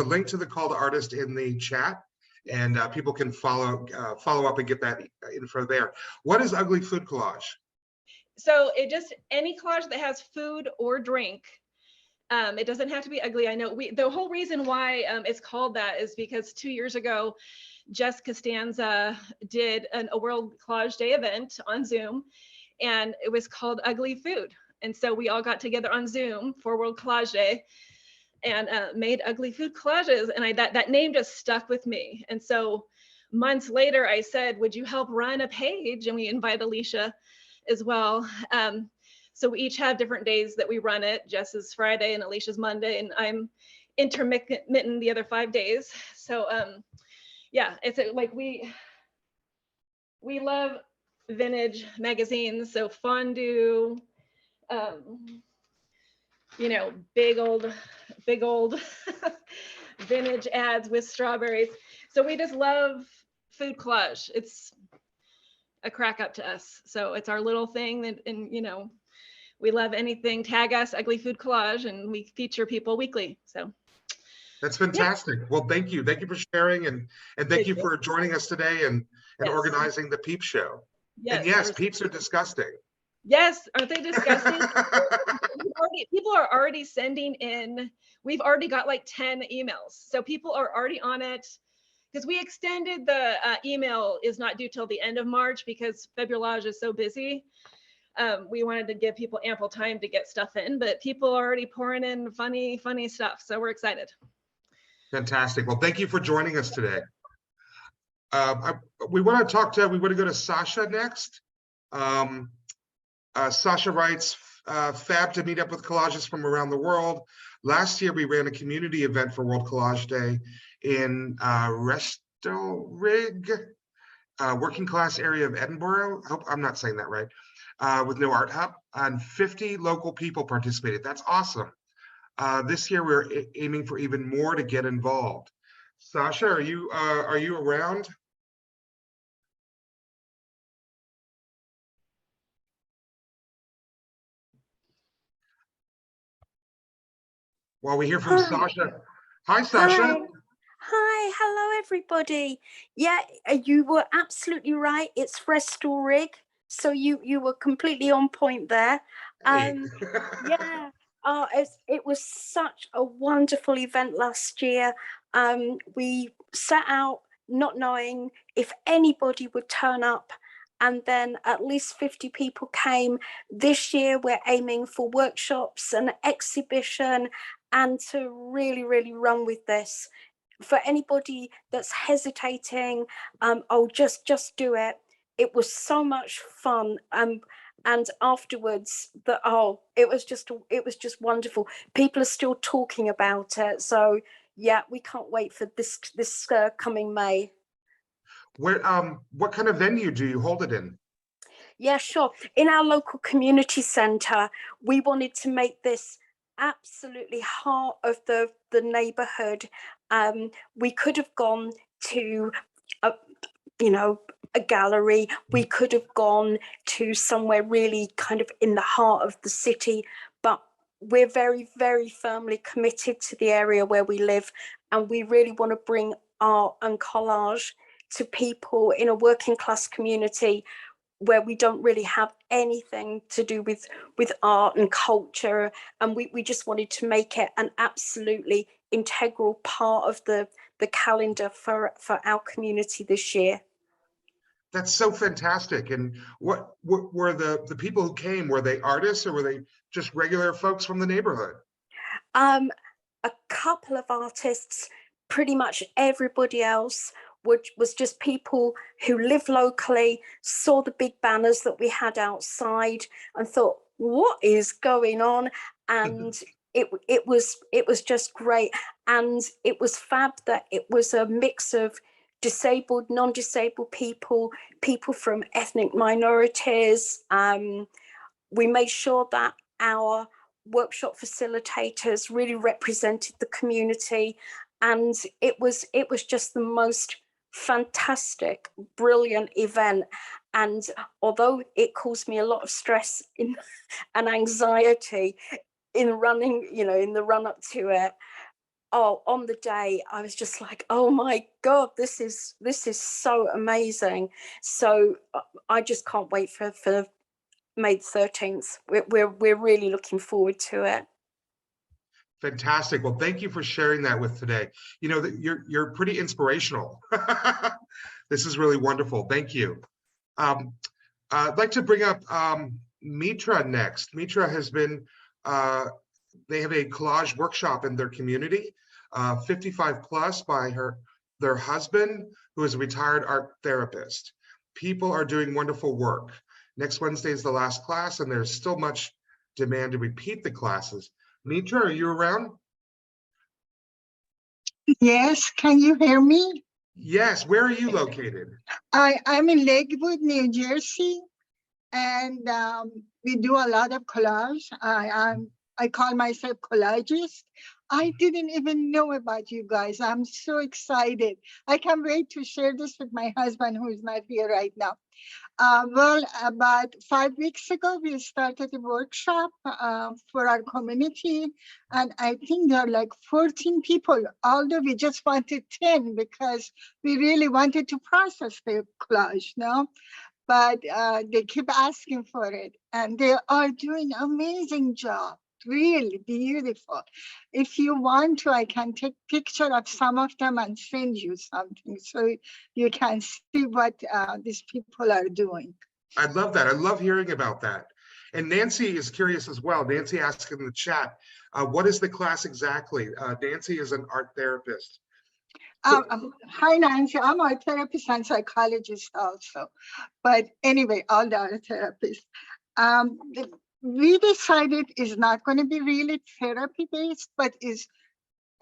link to the call to artist in the chat, and people can follow up and get that info there. What is Ugly Food Collage? So it just, any collage that has food or drink, it doesn't have to be ugly. I know the whole reason why it's called that is because 2 years ago, Jess Costanza did a World Collage Day event on Zoom, and it was called Ugly Food. And so we all got together on Zoom for World Collage Day and made Ugly Food Collages. And that name just stuck with me. And so months later, I said, would you help run a page? And we invite Alicia as well. So we each have different days that we run it. Jess is Friday and Alicia's Monday, and I'm intermittent the other 5 days. So yeah, it's like we love vintage magazines. So Fondue, you know, big old vintage ads with strawberries. So we just love food collage. It's a crack up to us. So it's our little thing that, and you know, we love anything. Tag us, Ugly Food Collage, and we feature people weekly. So that's fantastic. Yeah. Well, thank you for sharing, and thank you for joining us today and organizing the Peep Show. Yes, and yes, peeps are disgusting. Yes, aren't they disgusting? People are already sending in. We've already got like 10 emails, so people are already on it. Because we extended the email is not due till the end of March because February is so busy. We wanted to give people ample time to get stuff in, but people are already pouring in funny stuff. So we're excited. Fantastic. Well, thank you for joining us today. We want to go to Sasha next. Sasha writes, fab to meet up with collages from around the world. Last year, we ran a community event for World Collage Day in Restorig, working class area of Edinburgh. I hope I'm not saying that right. With no art hub, and 50 local people participated. That's awesome. This year we're aiming for even more to get involved. Sasha, are you around? While we hear from Sasha. Hi, Sasha. Hi. Hi, hello everybody. Yeah, you were absolutely right. It's Frestal Rig. So you were completely on point there. Hey. Yeah. It was such a wonderful event last year. We set out not knowing if anybody would turn up, and then at least 50 people came. This year we're aiming for workshops and exhibition, and to really, really run with this. For anybody that's hesitating, just do it. It was so much fun. And afterwards, it was just wonderful. People are still talking about it. So yeah, we can't wait for this coming May. What kind of venue do you hold it in? Yeah, sure. In our local community centre, we wanted to make this absolutely heart of the neighbourhood. We could have gone to a gallery. We could have gone to somewhere really kind of in the heart of the city, but we're very, very firmly committed to the area where we live, and we really want to bring art and collage to people in a working class community where we don't really have anything to do with art and culture. And we just wanted to make it an absolutely integral part of the calendar for our community this year. That's so fantastic. And what were the people who came, were they artists or were they just regular folks from the neighborhood? A couple of artists. Pretty much everybody else was just people who live locally, saw the big banners that we had outside and thought, what is going on? And it was just great. And it was fab that it was a mix of disabled, non-disabled people from ethnic minorities. We made sure that our workshop facilitators really represented the community, and it was just the most fantastic, brilliant event. And although it caused me a lot of stress and anxiety in running, in the run up to it, on the day I was just like, oh my God, this is so amazing. So I just can't wait for May 13th. We're really looking forward to it. Fantastic. Well, thank you for sharing that with today. You're pretty inspirational. This is really wonderful. Thank you. I'd like to bring up Mitra next. Mitra has been, they have a collage workshop in their community, 55 plus by their husband, who is a retired art therapist. People are doing wonderful work. Next Wednesday is the last class, and there's still much demand to repeat the classes. Mitra, are you around? Yes, can you hear me? Yes, where are you located? I'm in Lakewood, New Jersey, and we do a lot of collage. I call myself collagist. I didn't even know about you guys. I'm so excited. I can't wait to share this with my husband, who is not here right now. Well, about 5 weeks ago, we started a workshop for our community, and I think there are like 14 people, although we just wanted 10 because we really wanted to process the collage, no? But they keep asking for it, and they are doing an amazing job. Really beautiful. If you want to, I can take picture of some of them and send you something so you can see what these people are doing. I love that. I love hearing about that. And Nancy is curious as well. Nancy asked in the chat, what is the class exactly? Nancy is an art therapist. Hi, Nancy. I'm a therapist and psychologist also. But anyway, all the art therapists. We decided it's not going to be really therapy based, but is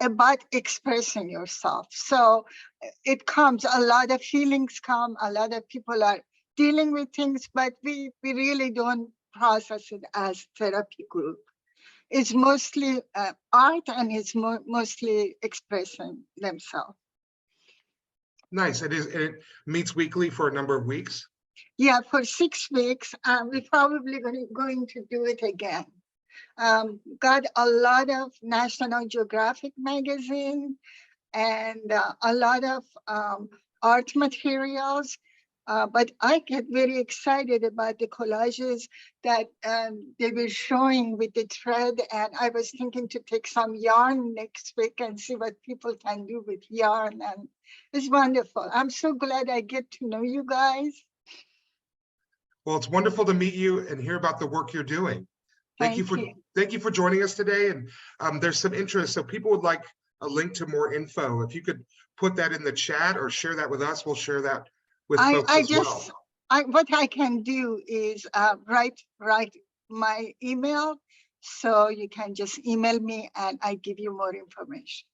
about expressing yourself. So it comes, a lot of feelings come, a lot of people are dealing with things, but we really don't process it as therapy group. It's mostly art, and it's mostly expressing themselves. Nice. It meets weekly for a number of weeks. Yeah, for 6 weeks. We're probably going to do it again. Got a lot of National Geographic magazine and a lot of art materials. But I get very excited about the collages that they were showing with the thread. And I was thinking to take some yarn next week and see what people can do with yarn. And it's wonderful. I'm so glad I get to know you guys. Well, it's wonderful to meet you and hear about the work you're doing. Thank you for joining us today. And there's some interest. So people would like a link to more info. If you could put that in the chat or share that with us, we'll share that with folks as well. What I can do is write my email, so you can just email me and I give you more information.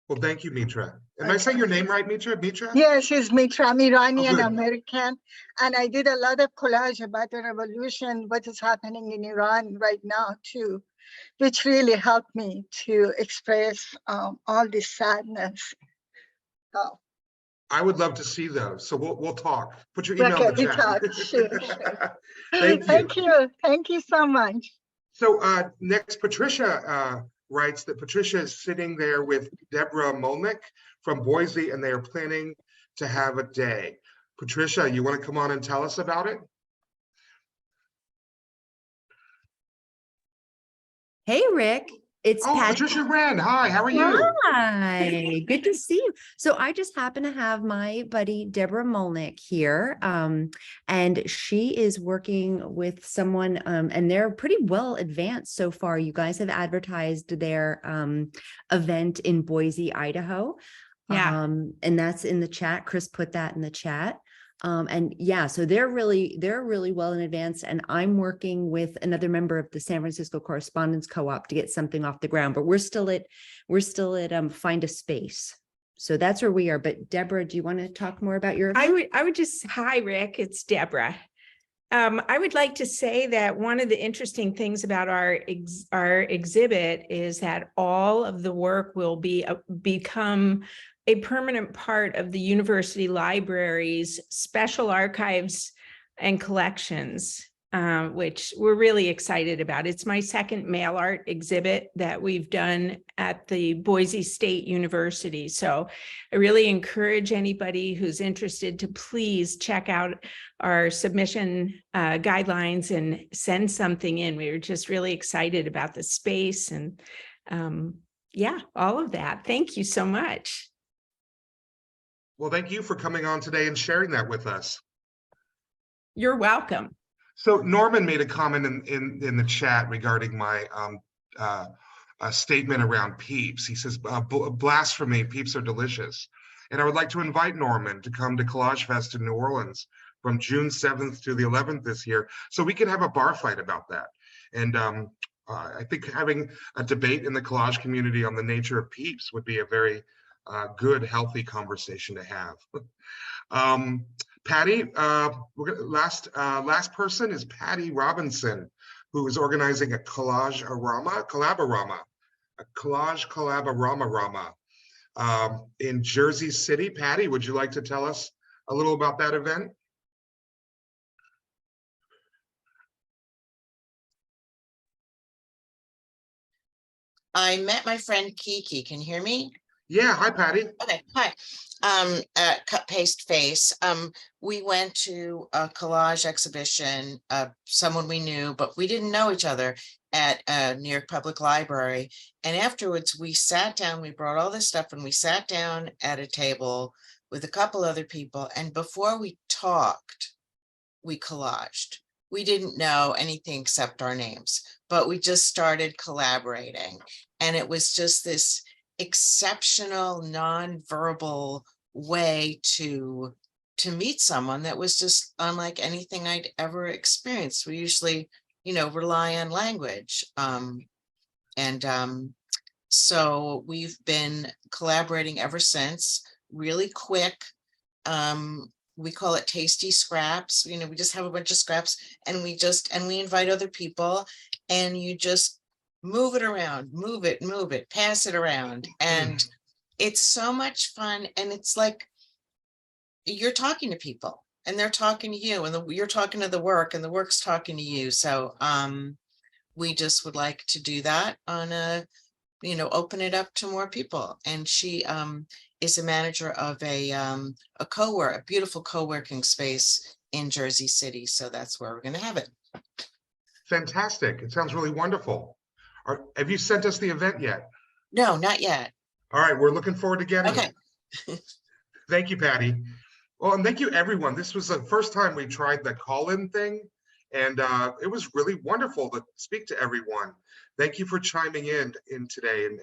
Well, thank you, Mitra. Am I saying your name right, Mitra? Mitra? Yes, it's Mitra. I'm Iranian American, and I did a lot of collage about the revolution, what is happening in Iran right now too, which really helped me to express all this sadness. So. I would love to see those. So we'll talk. Put your email in the chat. Talk. Sure. Thank you. Thank you so much. So next, Patricia writes that Patricia is sitting there with Deborah Molnick from Boise, and they are planning to have a day. Patricia, you want to come on and tell us about it? Hey, Rick. It's Patty. Patricia Wren. Hi, how are you? Hi, good to see you. So I just happen to have my buddy Deborah Molnick here, and she is working with someone, and they're pretty well advanced so far. You guys have advertised their event in Boise, Idaho. Yeah. And that's in the chat. Chris put that in the chat. And yeah, so they're really well in advance, and I'm working with another member of the San Francisco Correspondence Co-op to get something off the ground, but we're still at Find a Space. So that's where we are. But Deborah, do you want to talk more about your event? I would just, hi, Rick, it's Deborah. I would like to say that one of the interesting things about our exhibit is that all of the work will become a permanent part of the university library's special archives and collections, which we're really excited about. It's my second mail art exhibit that we've done at the Boise State University. So I really encourage anybody who's interested to please check out our submission guidelines and send something in. We were just really excited about the space and yeah, all of that. Thank you so much. Well, thank you for coming on today and sharing that with us. You're welcome. So Norman made a comment in the chat regarding my statement around peeps. He says, blasphemy, peeps are delicious. And I would like to invite Norman to come to Collage Fest in New Orleans from June 7th to the 11th this year, so we can have a bar fight about that. And I think having a debate in the collage community on the nature of peeps would be a very good, healthy conversation to have. Patty, last person is Patty Robinson, who is organizing a collage collaborama in Jersey City. Patty, would you like to tell us a little about that event? I met my friend Kiki. Can you hear me? Yeah, hi, Patty. Okay, hi. Cut, paste, face. We went to a collage exhibition, someone we knew, but we didn't know each other, at New York Public Library. And afterwards, we sat down, we brought all this stuff, and we sat down at a table with a couple other people. And before we talked, we collaged. We didn't know anything except our names, but we just started collaborating. And it was just this exceptional non-verbal way to meet someone that was just unlike anything I'd ever experienced. We usually, rely on language. So we've been collaborating ever since, really quick. We call it tasty scraps. You know, we just have a bunch of scraps and we invite other people, and you just move it around, move it, pass it around. And it's so much fun. And it's like you're talking to people and they're talking to you, and you're talking to the work and the work's talking to you. So we just would like to do that on a, you know, open it up to more people. And she is a manager of a beautiful co-working space in Jersey City. So that's where we're going to have it. Fantastic. It sounds really wonderful. Have you sent us the event yet? No, not yet. All right, we're looking forward to getting Okay. it. Thank you, Patty. Well, and thank you, everyone. This was the first time we tried the call-in thing, and it was really wonderful to speak to everyone. Thank you for chiming in today and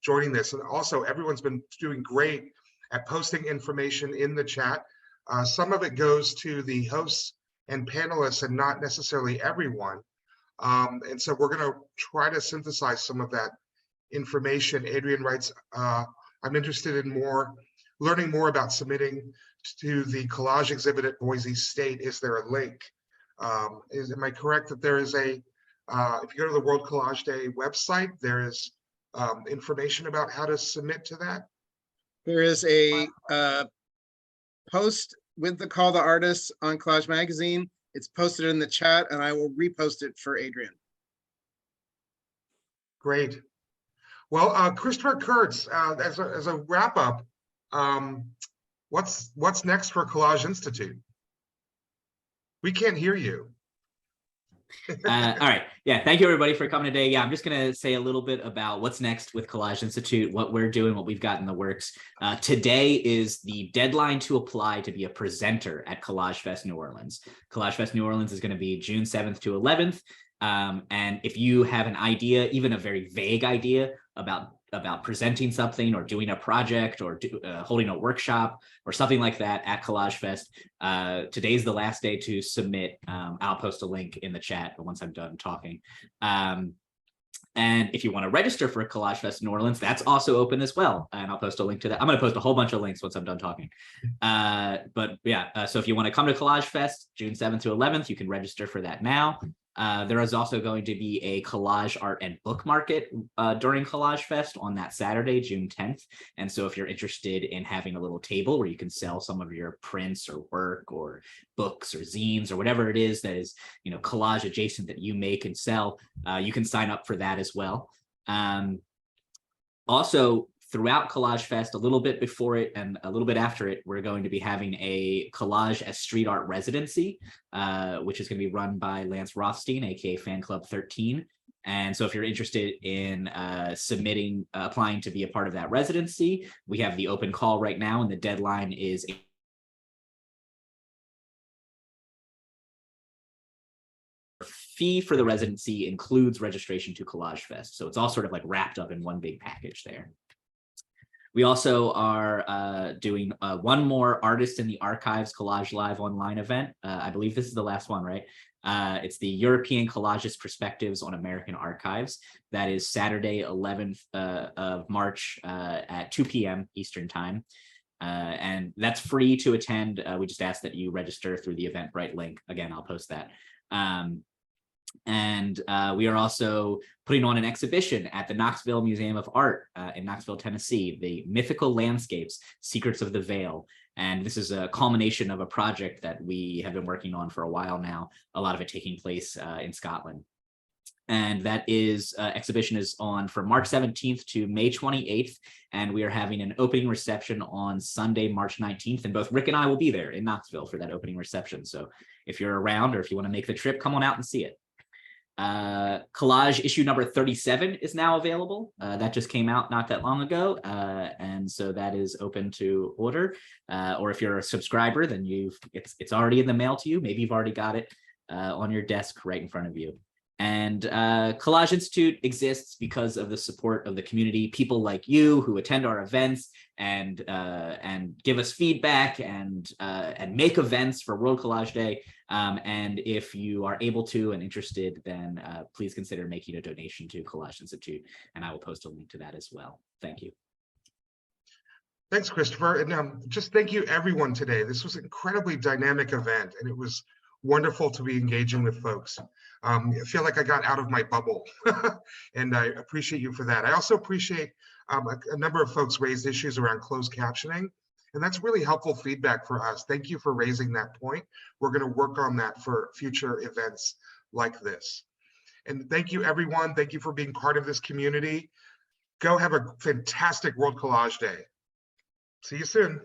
joining this. And also, everyone's been doing great at posting information in the chat. Some of it goes to the hosts and panelists and not necessarily everyone. And so we're going to try to synthesize some of that information. Adrian writes, I'm interested in learning more about submitting to the collage exhibit at Boise State. Is there a link? Am I correct that there is a, if you go to the World Collage Day website, there is information about how to submit to that? There is a post with the call to artists on Collage Magazine. It's posted in the chat, and I will repost it for Adrian. Great. Well, Christopher Kurtz, as a wrap up, what's next for Collage Institute? We can't hear you. All right. Yeah. Thank you, everybody, for coming today. Yeah, I'm just going to say a little bit about what's next with Collage Institute, what we're doing, what we've got in the works. Today is the deadline to apply to be a presenter at Collage Fest New Orleans. Collage Fest New Orleans is going to be June 7th to 11th. And if you have an idea, even a very vague idea about presenting something or doing a project or holding a workshop or something like that at Collage Fest, today's the last day to submit. I'll post a link in the chat once I'm done talking. And if you want to register for Collage Fest New Orleans, that's also open as well. And I'll post a link to that. I'm going to post a whole bunch of links once I'm done talking. But yeah, so if you want to come to Collage Fest, June 7th to 11th, you can register for that now. There is also going to be a collage art and book market during Collage Fest on that Saturday, June 10th. And so if you're interested in having a little table where you can sell some of your prints or work or books or zines or whatever it is that is, you know, collage adjacent that you make and sell, you can sign up for that as well. Also, throughout Collage Fest, a little bit before it and a little bit after it, we're going to be having a collage as street art residency, which is going to be run by Lance Rothstein, aka Fan Club 13. And so if you're interested in applying to be a part of that residency, we have the open call right now, and the deadline is fee for the residency includes registration to Collage Fest. So it's all sort of like wrapped up in one big package there. We also are doing one more Artists in the Archives Kolaj Live Online event. I believe this is the last one, right? It's the European Collagist Perspectives on American Archives. That is Saturday, 11th of March at 2 p.m. Eastern Time. And that's free to attend. We just ask that you register through the Eventbrite link. Again, I'll post that. And we are also putting on an exhibition at the Knoxville Museum of Art in Knoxville, Tennessee, the Mythical Landscapes, Secrets of the Veil. And this is a culmination of a project that we have been working on for a while now, a lot of it taking place in Scotland. And that is exhibition is on from March 17th to May 28th. And we are having an opening reception on Sunday, March 19th. And both Rick and I will be there in Knoxville for that opening reception. So if you're around or if you want to make the trip, come on out and see it. Collage issue number 37 is now available. That just came out not that long ago. And so that is open to order. Or if you're a subscriber, then it's already in the mail to you. Maybe you've already got it on your desk right in front of you. And Collage Institute exists because of the support of the community, people like you who attend our events and give us feedback and make events for World Collage Day. And if you are able to and interested, then please consider making a donation to Collage Institute, and I will post a link to that as well. Thank you. Thanks, Christopher. And just thank you everyone today. This was an incredibly dynamic event, and it was wonderful to be engaging with folks. I feel like I got out of my bubble and I appreciate you for that. I also appreciate a number of folks raised issues around closed captioning, and that's really helpful feedback for us. Thank you for raising that point. We're going to work on that for future events like this. And thank you, everyone. Thank you for being part of this community. Go have a fantastic World Collage Day. See you soon.